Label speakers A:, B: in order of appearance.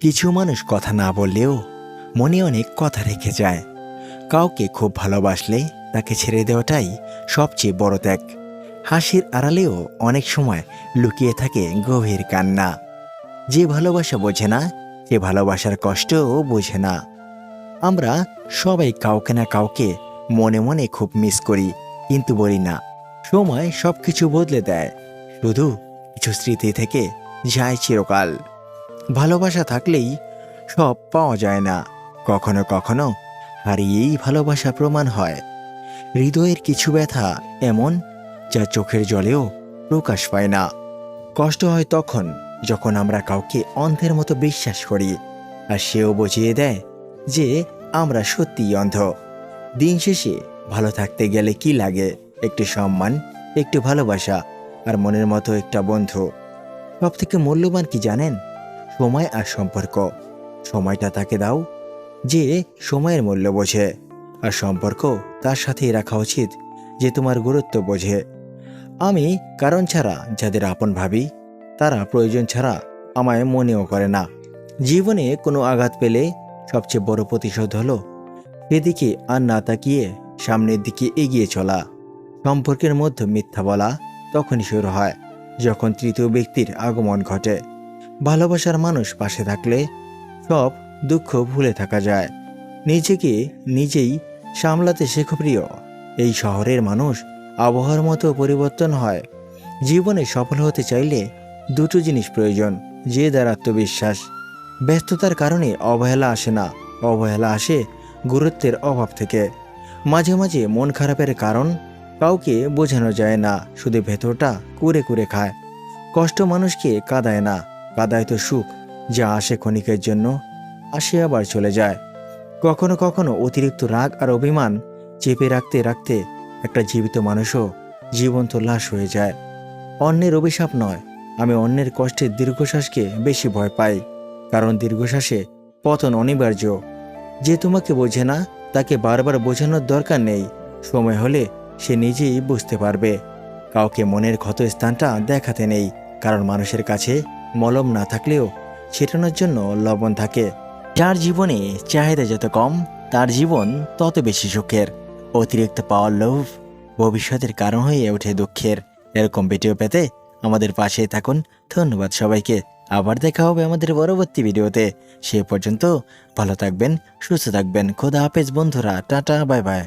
A: কিছু মানুষ কথা না বললেও মনে অনেক কথা রেখে যায়। কাউকে খুব ভালোবাসলে তাকে ছেড়ে দেওয়াটাই সবচেয়ে বড় ত্যাগ। হাসির আড়ালেও অনেক সময় লুকিয়ে থাকে গভীর কান্না। যে ভালোবাসা বোঝে না, সে ভালোবাসার কষ্টও বোঝে না। আমরা সবাই কাউকে না কাউকে মনে মনে খুব মিস করি, কিন্তু বলি না। সময় সবকিছু বদলে দেয়, শুধু কিছু স্মৃতি থেকে যায় চিরকাল। ভালোবাসা থাকলেই সব পাওয়া যায় না, কখনো কখনো হারিয়েই ভালোবাসা প্রমাণ হয়। হৃদয়ের কিছু ব্যথা এমন, যা চোখের জলেও প্রকাশ পায় না। কষ্ট হয় তখন যখন আমরা কাউকে অন্ধের মতো বিশ্বাস করি, আর সেও বুঝিয়ে দেয় যে আমরা সত্যিই অন্ধ। দিন শেষে ভালো থাকতে গেলে কি লাগে? একটু সম্মান, একটু ভালোবাসা, আর মনের মতো একটা বন্ধু। সব থেকে মূল্যবান কি জানেন? সময় আর সম্পর্ক। সময়টা তাকে দাও যে সময়ের মূল্য বোঝে, আর সম্পর্ক তার সাথেই রাখা উচিত যে তোমার গুরুত্ব বোঝে। আমি কারণ ছাড়া যাদের আপন ভাবি, তারা প্রয়োজন ছাড়া আমায় মনেও করে না। জীবনে কোনো আঘাত পেলে সবচেয়ে বড় প্রতিশোধ হলো সেদিকে আর না তাকিয়ে সামনের দিকে এগিয়ে চলা। সম্পর্কের মধ্যে মিথ্যা বলা তখনই শুরু হয় যখন তৃতীয় ব্যক্তির আগমন ঘটে। ভালোবাসার মানুষ পাশে থাকলে সব দুঃখ ভুলে থাকা যায়। নিজেকে নিজেই সামলাতে শেখো প্রিয়। এই শহরের মানুষ আবহাওয়ার মতো পরিবর্তন হয়। জীবনে সফল হতে চাইলে দুটো জিনিস প্রয়োজন: জেদ আর আত্মবিশ্বাস। ব্যস্ততার কারণে অবহেলা আসে না, অবহেলা আসে গুরুত্বের অভাব থেকে। মাঝে মাঝে মন খারাপের কারণ কাউকে বোঝানো যায় না, শুধু ভেতরটা কুরে কুরে খায়। কষ্ট মানুষকে কাঁদায় না, কাঁদায় তো সুখ, যা আসে ক্ষণিকের জন্য, আসে আবার চলে যায়। কখনো কখনো অতিরিক্ত রাগ আর অভিমান চেপে রাখতে রাখতে একটা জীবিত মানুষও জীবন্ত লাশ হয়ে যায়। অন্যের অভিশাপ নয়, আমি অন্যের কষ্টের দীর্ঘশ্বাসকে বেশি ভয় পাই, কারণ দীর্ঘশ্বাসে পতন অনিবার্য। যে তোমাকে বোঝে না, তাকে বারবার বোঝানোর দরকার নেই। সময় হলে সে নিজেই বুঝতে পারবে। কাউকে মনের ক্ষত স্থানটা দেখাতে নেই, কারণ মানুষের কাছে মলম না থাকলেও ছেটানোর জন্য লবণ থাকে। যার জীবনে চাহিদা যত কম, তার জীবন তত বেশি সুখের। অতিরিক্ত পাওয়ার লোভ ভবিষ্যতের কারণ হয়ে ওঠে দুঃখের। এরকম ভিডিও পেতে আমাদের পাশেই থাকুন। ধন্যবাদ সবাইকে। আবার দেখা হবে আমাদের পরবর্তী ভিডিওতে। সে পর্যন্ত ভালো থাকবেন, সুস্থ থাকবেন। খোদা হাফেজ বন্ধুরা, টাটা, বাই বাই।